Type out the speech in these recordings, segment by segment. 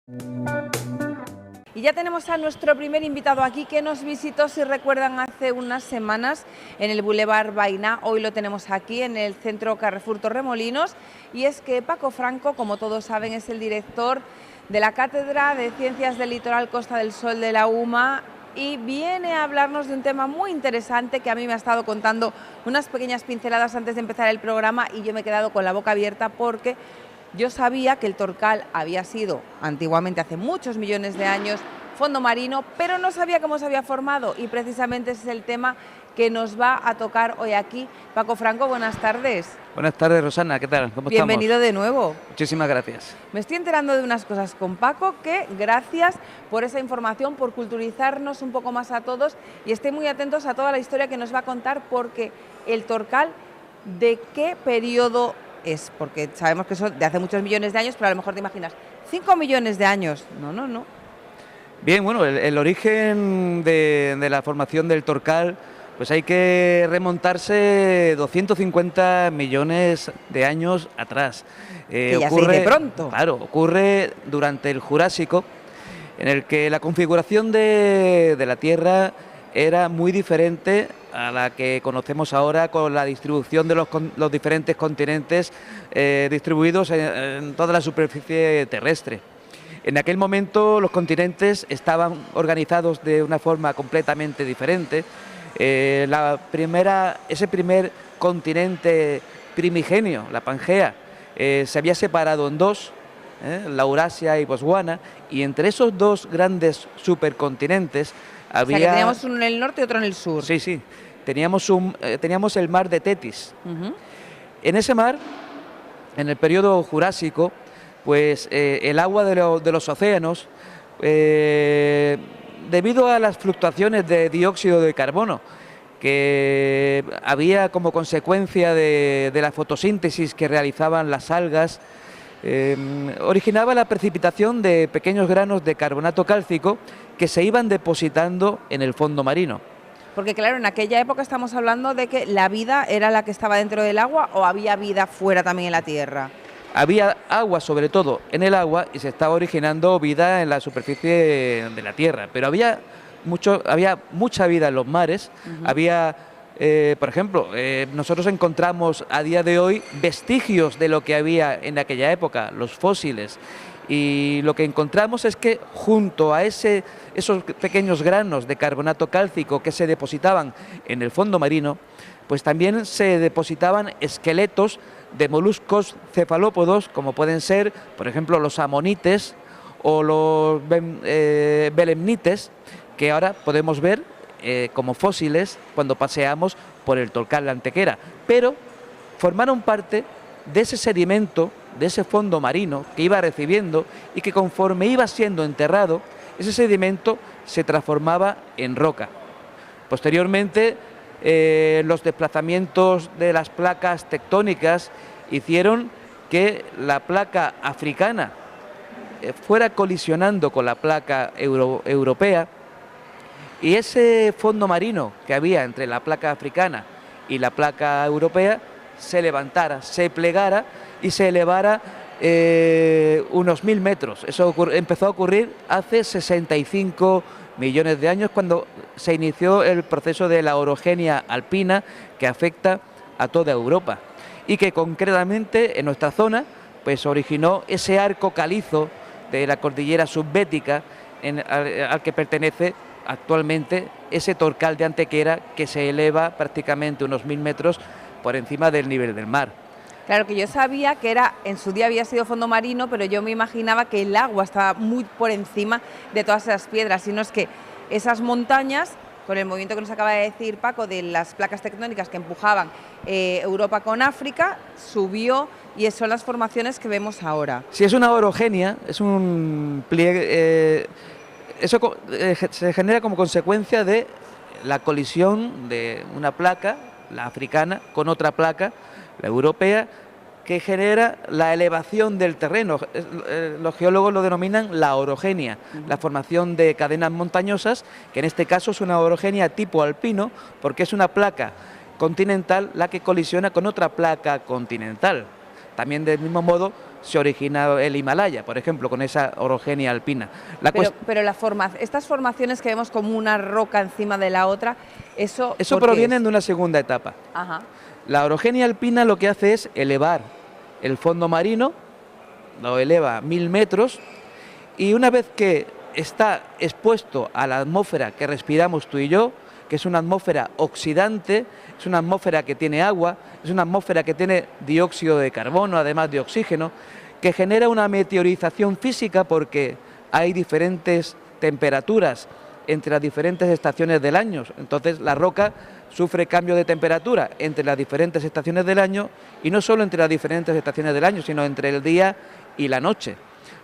Y ya tenemos a nuestro primer invitado aquí que nos visitó, si recuerdan, hace unas semanas en el Boulevard Bainá. Hoy lo tenemos aquí en el Centro Carrefour Torremolinos, y es que Paco Franco, como todos saben, es el director de la Cátedra de Ciencias del Litoral Costa del Sol de la UMA, y viene a hablarnos de un tema muy interesante que a mí me ha estado contando unas pequeñas pinceladas antes de empezar el programa, y yo me he quedado con la boca abierta porque yo sabía que el Torcal había sido antiguamente, hace muchos millones de años, fondo marino, pero no sabía cómo se había formado, y precisamente ese es el tema que nos va a tocar hoy aquí. Paco Franco, buenas tardes. Buenas tardes, Rosana, ¿qué tal? ¿Cómo estamos? Bienvenido de nuevo. Muchísimas gracias. Me estoy enterando de unas cosas con Paco, que gracias por esa información, por culturizarnos un poco más a todos, y estén muy atentos a toda la historia que nos va a contar, porque el Torcal, ¿de qué periodo es? Porque sabemos que son de hace muchos millones de años, pero a lo mejor te imaginas 5 millones de años. No. Bien, bueno, el origen de la formación del Torcal, pues hay que remontarse 250 millones de años atrás. Que ya se dice pronto. Claro, ocurre durante el Jurásico, en el que la configuración de la Tierra era muy diferente a la que conocemos ahora, con la distribución de los diferentes continentes distribuidos en toda la superficie terrestre. En aquel momento los continentes estaban organizados de una forma completamente diferente. Ese primer continente primigenio, la Pangea, se había separado en dos, la Eurasia y Botswana, y entre esos dos grandes supercontinentes había... O sea, que teníamos uno en el norte y otro en el sur. Sí. Teníamos el mar de Tetis. En ese mar, en el periodo Jurásico, pues el agua de los océanos, debido a las fluctuaciones de dióxido de carbono que había como consecuencia de la fotosíntesis que realizaban las algas, originaba la precipitación de pequeños granos de carbonato cálcico que se iban depositando en el fondo marino. Porque claro, en aquella época estamos hablando de que la vida era la que estaba dentro del agua, ¿o había vida fuera también en la Tierra? Había agua, sobre todo en el agua, y se estaba originando vida en la superficie de la Tierra, pero había mucha vida en los mares. Había, por ejemplo, nosotros encontramos a día de hoy vestigios de lo que había en aquella época, los fósiles, y lo que encontramos es que junto a esos pequeños granos de carbonato cálcico que se depositaban en el fondo marino, pues también se depositaban esqueletos de moluscos cefalópodos, como pueden ser, por ejemplo, los amonites o los belemnites, que ahora podemos ver como fósiles cuando paseamos por el Torcal de Antequera, pero formaron parte de ese sedimento, de ese fondo marino que iba recibiendo, y que conforme iba siendo enterrado, ese sedimento se transformaba en roca. Posteriormente, los desplazamientos de las placas tectónicas hicieron que la placa africana fuera colisionando con la placa europea, y ese fondo marino que había entre la placa africana y la placa europea se levantara, se plegara y se elevara unos 1000 metros. Eso empezó a ocurrir hace 65 millones de años, cuando se inició el proceso de la orogenia alpina, que afecta a toda Europa, y que concretamente en nuestra zona pues originó ese arco calizo de la cordillera subbética al que pertenece actualmente ese Torcal de Antequera, que se eleva prácticamente unos 1000 metros por encima del nivel del mar. Claro, que yo sabía que en su día había sido fondo marino, pero yo me imaginaba que el agua estaba muy por encima de todas esas piedras, sino es que esas montañas, con el movimiento que nos acaba de decir Paco, de las placas tectónicas que empujaban Europa con África, subió, y son las formaciones que vemos ahora. Si es una orogenia, es un pliegue, eso se genera como consecuencia de la colisión de una placa, la africana, con otra placa, la europea, que genera la elevación del terreno. Los geólogos lo denominan la orogenia, la formación de cadenas montañosas, que en este caso es una orogenia tipo alpino, porque es una placa continental la que colisiona con otra placa continental. También del mismo modo se origina el Himalaya, por ejemplo, con esa orogenia alpina. Pero estas formaciones que vemos como una roca encima de la otra, ¿eso proviene de una segunda etapa. Ajá. La orogenia alpina lo que hace es elevar el fondo marino, lo eleva a 1000 metros, y una vez que está expuesto a la atmósfera que respiramos tú y yo, que es una atmósfera oxidante, es una atmósfera que tiene agua, es una atmósfera que tiene dióxido de carbono, además de oxígeno, que genera una meteorización física porque hay diferentes temperaturas entre las diferentes estaciones del año. Entonces la roca sufre cambio de temperatura entre las diferentes estaciones del año, y no solo entre las diferentes estaciones del año, sino entre el día y la noche.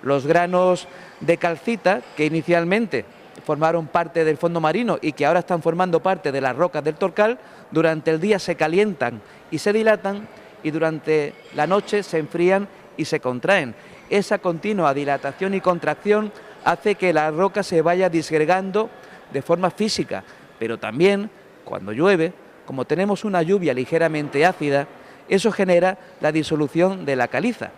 Los granos de calcita, que inicialmente formaron parte del fondo marino y que ahora están formando parte de las rocas del Torcal, durante el día se calientan y se dilatan, y durante la noche se enfrían y se contraen. Esa continua dilatación y contracción hace que la roca se vaya disgregando de forma física, pero también cuando llueve, como tenemos una lluvia ligeramente ácida, eso genera la disolución de la caliza,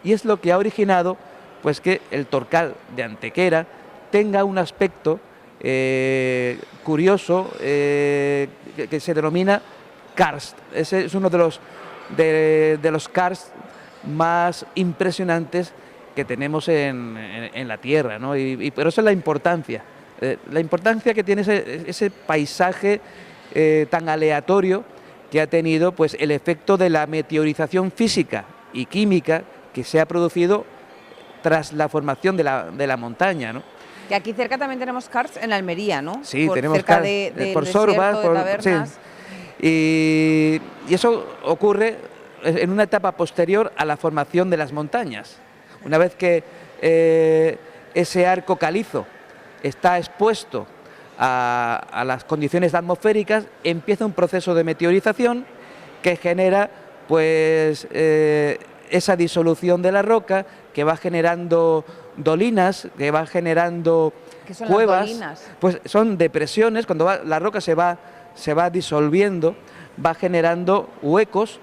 y es lo que ha originado pues que el Torcal de Antequera tenga un aspecto curioso que se denomina karst. Ese es uno de los karst más impresionantes que tenemos en la Tierra, ¿no? Pero eso es la importancia que tiene ese paisaje tan aleatorio que ha tenido pues el efecto de la meteorización física y química que se ha producido tras la formación de la montaña, ¿no? Y aquí cerca también tenemos karst en Almería, ¿no? Sí, tenemos cerca karst por Sorbas, de Tabernas. Sí. Y eso ocurre en una etapa posterior a la formación de las montañas. Una vez que ese arco calizo está expuesto a las condiciones atmosféricas, empieza un proceso de meteorización que genera pues esa disolución de la roca, que va generando dolinas, que va generando cuevas. ¿Qué son las dolinas? Pues son depresiones, cuando la roca se va disolviendo, va generando huecos.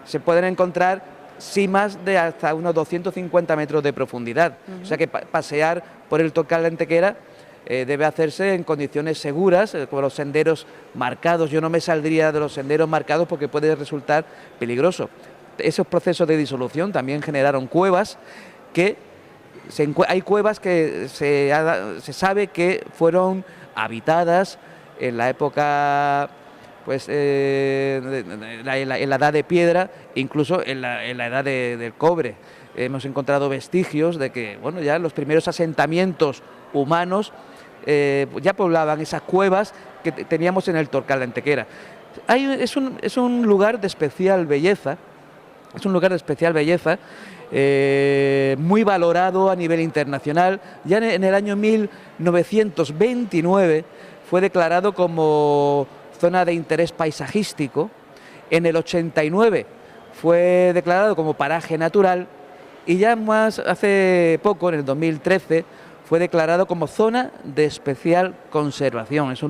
Se pueden encontrar cimas de hasta unos 250 metros de profundidad. O sea que pasear por el Torcal de Antequera debe hacerse en condiciones seguras, con los senderos marcados. Yo no me saldría de los senderos marcados porque puede resultar peligroso. Esos procesos de disolución también generaron cuevas hay cuevas que se sabe que fueron habitadas en la época, pues en la edad de piedra, incluso en la edad del cobre. Hemos encontrado vestigios de que, bueno, ya los primeros asentamientos humanos ya poblaban esas cuevas que teníamos en el Torcal de Antequera. Es un lugar de especial belleza. Es un lugar de especial belleza, muy valorado a nivel internacional. Ya en el año 1929 fue declarado como zona de interés paisajístico. En el 89 fue declarado como paraje natural, y ya más hace poco, en el 2013, fue declarado como zona de especial conservación. Es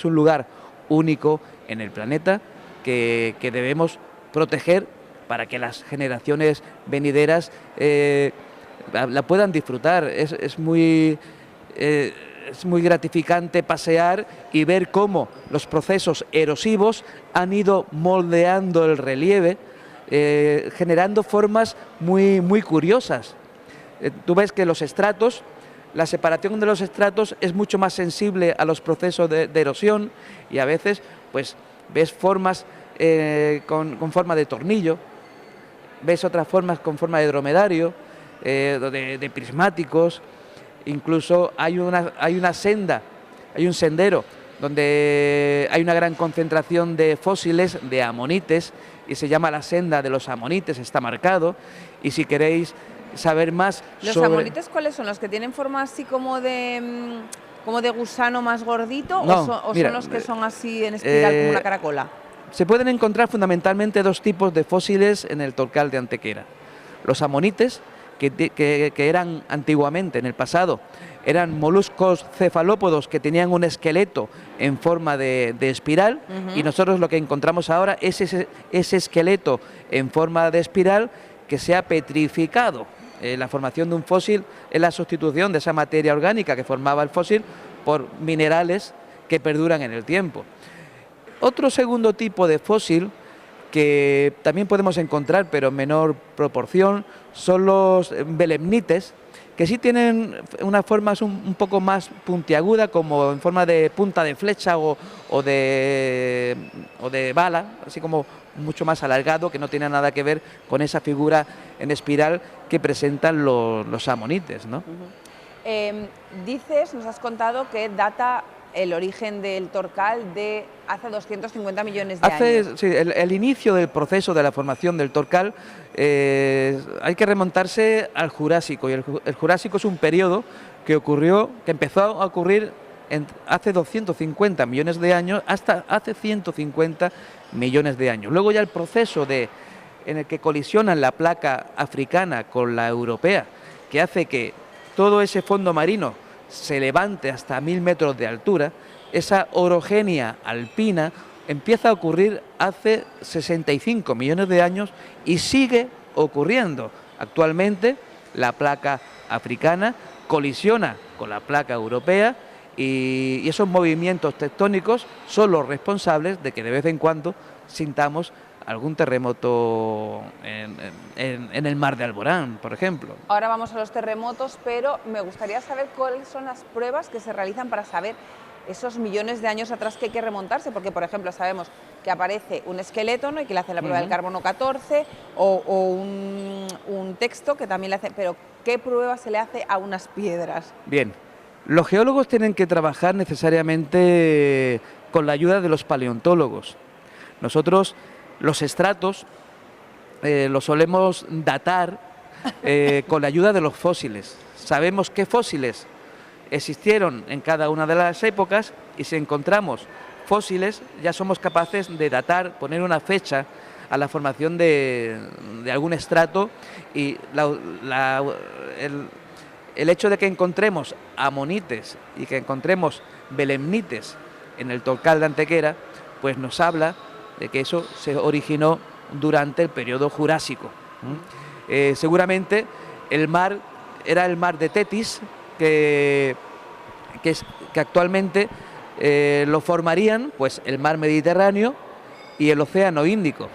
un lugar único en el planeta que debemos proteger para que las generaciones venideras la puedan disfrutar. Es muy gratificante pasear y ver cómo los procesos erosivos han ido moldeando el relieve, generando formas muy curiosas. Tú ves que los estratos, la separación de los estratos es mucho más sensible a los procesos de erosión, y a veces pues ves formas con forma de tornillo, ves otras formas con forma de dromedario, de prismáticos. Incluso hay una senda, hay un sendero donde hay una gran concentración de fósiles de amonites, y se llama la senda de los amonites, está marcado. Y si queréis saber más ¿Los amonites cuáles son? ¿Los que tienen forma así como de gusano más gordito? No, ¿O mira, son los que son así en espiral como una caracola? Se pueden encontrar fundamentalmente dos tipos de fósiles en el Torcal de Antequera. Los amonites, que eran antiguamente, en el pasado, eran moluscos cefalópodos que tenían un esqueleto en forma de espiral, y nosotros lo que encontramos ahora es ese esqueleto en forma de espiral que se ha petrificado. La formación de un fósil es la sustitución de esa materia orgánica que formaba el fósil por minerales que perduran en el tiempo. Otro segundo tipo de fósil que también podemos encontrar, pero en menor proporción, son los belemnites, que sí tienen una forma un poco más puntiaguda, como en forma de punta de flecha o de bala, así como mucho más alargado, que no tiene nada que ver con esa figura en espiral que presentan los amonites, ¿no? Dices, nos has contado que data el origen del Torcal de hace 250 millones de años. Sí, el inicio del proceso de la formación del Torcal hay que remontarse al Jurásico, y el Jurásico es un periodo que empezó a ocurrir hace 250 millones de años hasta hace 150 millones de años. Luego ya el proceso en el que colisionan la placa africana con la europea, que hace que todo ese fondo marino se levante hasta 1000 metros de altura, esa orogenia alpina empieza a ocurrir hace 65 millones de años y sigue ocurriendo. Actualmente la placa africana colisiona con la placa europea y esos movimientos tectónicos son los responsables de que de vez en cuando sintamos algún terremoto en el mar de Alborán, por ejemplo. Ahora vamos a los terremotos, pero me gustaría saber cuáles son las pruebas que se realizan para saber esos millones de años atrás que hay que remontarse, porque por ejemplo sabemos que aparece un esqueleto, ¿no?, y que le hace la prueba del carbono 14 o un texto que también le hace, pero ¿qué prueba se le hace a unas piedras? Bien, los geólogos tienen que trabajar necesariamente con la ayuda de los paleontólogos. Nosotros los estratos los solemos datar con la ayuda de los fósiles. Sabemos qué fósiles existieron en cada una de las épocas y si encontramos fósiles ya somos capaces de datar, poner una fecha a la formación de algún estrato y el hecho de que encontremos amonites y que encontremos belemnites en el Torcal de Antequera, pues nos habla de que eso se originó durante el periodo Jurásico. Seguramente el mar era el mar de Tetis, que actualmente lo formarían pues el mar Mediterráneo y el océano Índico,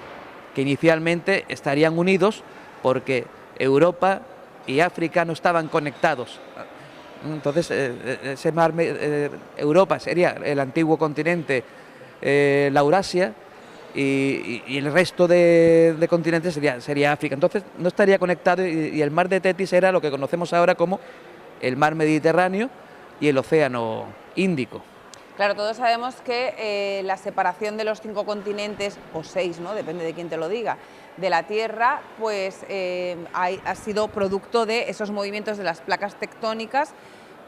que inicialmente estarían unidos porque Europa y África no estaban conectados. Entonces ese mar Europa sería el antiguo continente, la Eurasia, y el resto de continentes sería África. Entonces no estaría conectado y el mar de Tetis era lo que conocemos ahora como el mar Mediterráneo y el océano Índico. Claro, todos sabemos que la separación de los 5 continentes, o 6, ¿no?, depende de quién te lo diga, de la Tierra, pues ha sido producto de esos movimientos de las placas tectónicas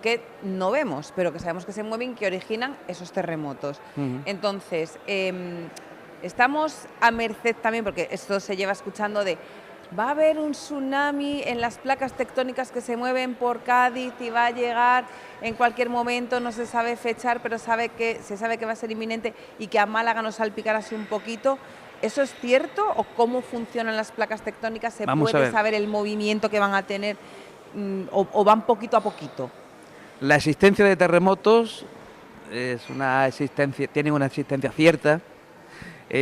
que no vemos, pero que sabemos que se mueven, que originan esos terremotos. Entonces, estamos a merced también, porque esto se lleva escuchando va a haber un tsunami en las placas tectónicas que se mueven por Cádiz y va a llegar en cualquier momento, no se sabe fechar, pero se sabe que va a ser inminente y que a Málaga nos salpicará así un poquito. ¿Eso es cierto o cómo funcionan las placas tectónicas? ¿Se puede saber el movimiento que van a tener o van poquito a poquito? La existencia de terremotos tiene una existencia cierta,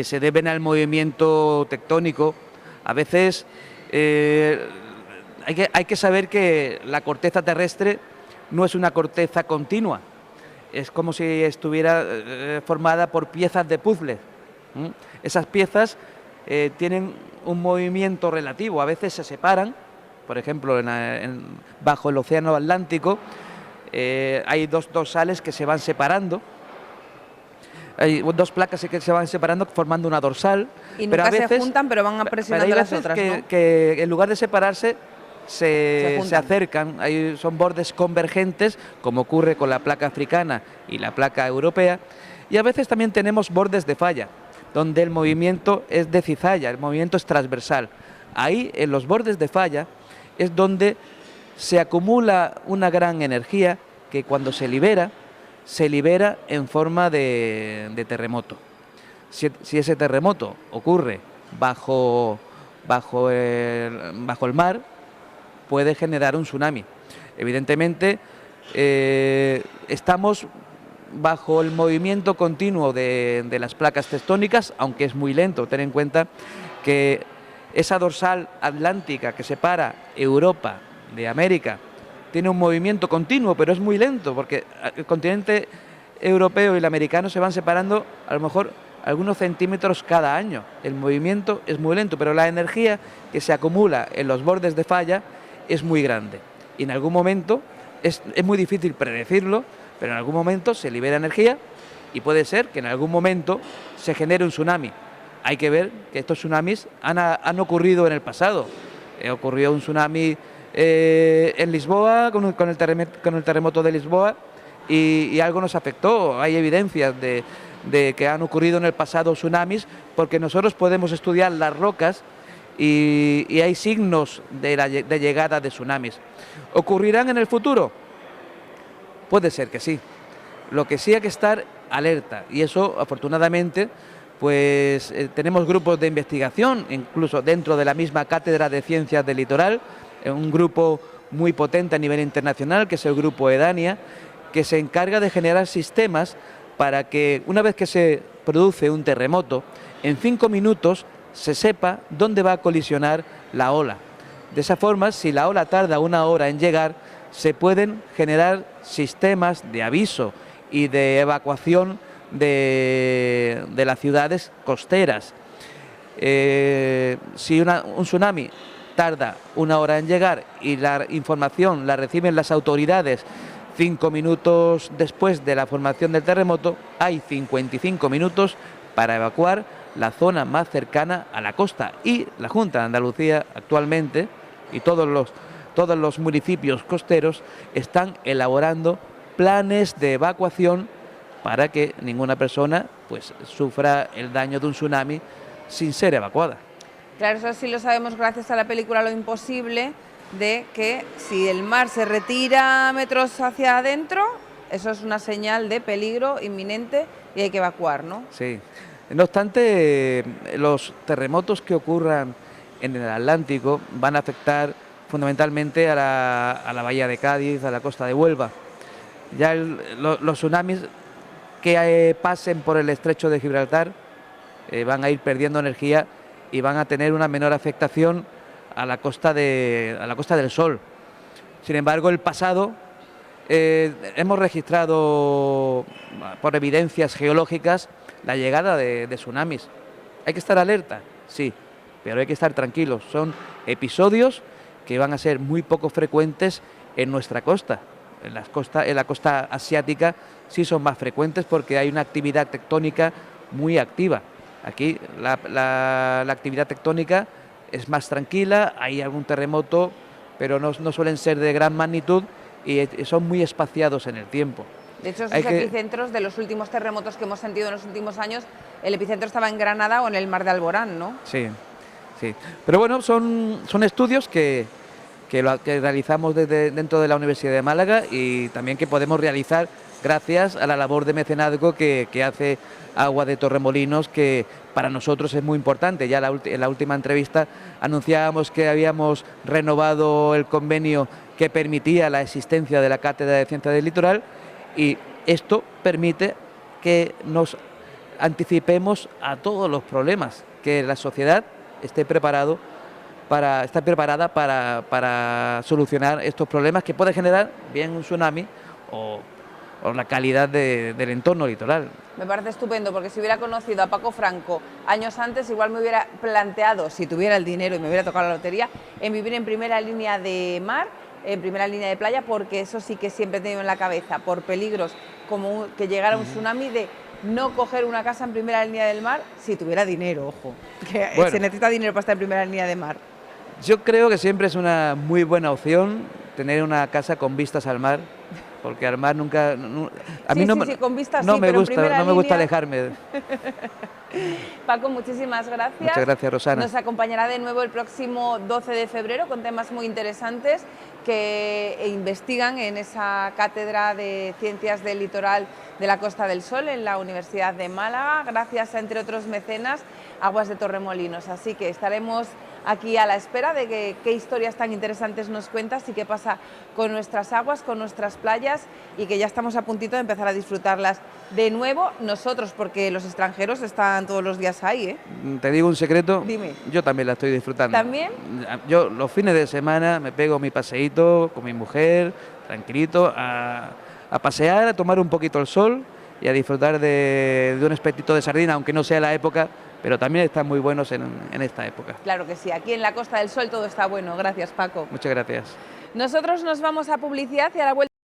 se deben al movimiento tectónico. A veces hay que saber que la corteza terrestre no es una corteza continua, es como si estuviera formada por piezas de puzzle. Esas piezas tienen un movimiento relativo, a veces se separan, por ejemplo bajo el océano Atlántico hay dos dorsales que se van separando. Hay 2 placas que se van separando formando una dorsal. Y nunca se juntan, pero van presionando las otras, ¿no? Que en lugar de separarse se acercan. Son bordes convergentes, como ocurre con la placa africana y la placa europea. Y a veces también tenemos bordes de falla, donde el movimiento es de cizalla, el movimiento es transversal. Ahí, en los bordes de falla, es donde se acumula una gran energía que cuando se libera en forma de terremoto. Si ese terremoto ocurre bajo bajo el mar puede generar un tsunami. Evidentemente, estamos bajo el movimiento continuo de las placas tectónicas, aunque es muy lento. Ten en cuenta que esa dorsal atlántica que separa Europa de América tiene un movimiento continuo, pero es muy lento, porque el continente europeo y el americano se van separando a lo mejor algunos centímetros cada año. El movimiento es muy lento, pero la energía que se acumula en los bordes de falla es muy grande. Y en algún momento, es muy difícil predecirlo, pero en algún momento se libera energía y puede ser que en algún momento se genere un tsunami. Hay que ver que estos tsunamis han ocurrido en el pasado. Ocurrió un tsunami en Lisboa, con el terremoto de Lisboa, y algo nos afectó. Hay evidencias de que han ocurrido en el pasado tsunamis, porque nosotros podemos estudiar las rocas y hay signos de llegada de tsunamis. ¿Ocurrirán en el futuro? Puede ser que sí. Lo que sí hay que estar alerta, y eso afortunadamente pues tenemos grupos de investigación, incluso dentro de la misma Cátedra de Ciencias del Litoral, un grupo muy potente a nivel internacional, que es el grupo EDANIA, que se encarga de generar sistemas para que una vez que se produce un terremoto, en 5 minutos se sepa dónde va a colisionar la ola. De esa forma, si la ola tarda 1 hora en llegar, se pueden generar sistemas de aviso y de evacuación de las ciudades costeras. Si un tsunami tarda 1 hora en llegar y la información la reciben las autoridades 5 minutos después de la formación del terremoto, hay 55 minutos para evacuar la zona más cercana a la costa. Y la Junta de Andalucía actualmente y todos los municipios costeros están elaborando planes de evacuación para que ninguna persona pues sufra el daño de un tsunami sin ser evacuada. Claro, eso sí lo sabemos gracias a la película Lo Imposible, de que si el mar se retira metros hacia adentro, eso es una señal de peligro inminente y hay que evacuar, ¿no? Sí. No obstante, los terremotos que ocurran en el Atlántico van a afectar fundamentalmente a la bahía de Cádiz, a la costa de Huelva. Ya los tsunamis que pasen por el estrecho de Gibraltar van a ir perdiendo energía y van a tener una menor afectación a la costa del Sol. Sin embargo, el pasado hemos registrado por evidencias geológicas la llegada de tsunamis. ¿Hay que estar alerta? Sí, pero hay que estar tranquilos. Son episodios que van a ser muy poco frecuentes en nuestra costa. En la costa asiática sí son más frecuentes porque hay una actividad tectónica muy activa. Aquí la actividad tectónica es más tranquila, hay algún terremoto, pero no suelen ser de gran magnitud y son muy espaciados en el tiempo. De hecho, esos epicentros de los últimos terremotos que hemos sentido en los últimos años, el epicentro estaba en Granada o en el mar de Alborán, ¿no? Sí, sí. Pero bueno, son estudios que realizamos dentro de la Universidad de Málaga y también que podemos realizar gracias a la labor de mecenazgo que hace Agua de Torremolinos, que para nosotros es muy importante. Ya en la última entrevista anunciábamos que habíamos renovado el convenio que permitía la existencia de la Cátedra de Ciencias del Litoral, y esto permite que nos anticipemos a todos los problemas, que la sociedad esté preparada para solucionar estos problemas que puede generar bien un tsunami o la calidad del entorno litoral. Me parece estupendo, porque si hubiera conocido a Paco Franco años antes, igual me hubiera planteado, si tuviera el dinero y me hubiera tocado la lotería, en vivir en primera línea de mar, en primera línea de playa, porque eso sí que siempre he tenido en la cabeza, por peligros como que llegara un tsunami, de no coger una casa en primera línea del mar si tuviera dinero, ojo, que bueno, se necesita dinero para estar en primera línea de mar. Yo creo que siempre es una muy buena opción tener una casa con vistas al mar, porque al mar nunca... A mí no me gusta alejarme. Paco, muchísimas gracias. Muchas gracias, Rosana. Nos acompañará de nuevo el próximo 12 de febrero con temas muy interesantes que investigan en esa cátedra de Ciencias del Litoral de la Costa del Sol en la Universidad de Málaga, gracias a, entre otros mecenas, Aguas de Torremolinos. Así que estaremos aquí a la espera de qué historias tan interesantes nos cuentas y qué pasa con nuestras aguas, con nuestras playas, y que ya estamos a puntito de empezar a disfrutarlas de nuevo nosotros, porque los extranjeros están todos los días ahí, ¿eh? Te digo un secreto. Dime. Yo también la estoy disfrutando. ¿También? Yo los fines de semana me pego mi paseíto con mi mujer, tranquilito, a pasear, a tomar un poquito el sol y a disfrutar de un espetito de sardina, aunque no sea la época, pero también están muy buenos en esta época. Claro que sí, aquí en la Costa del Sol todo está bueno. Gracias, Paco. Muchas gracias. Nosotros nos vamos a publicidad y a la vuelta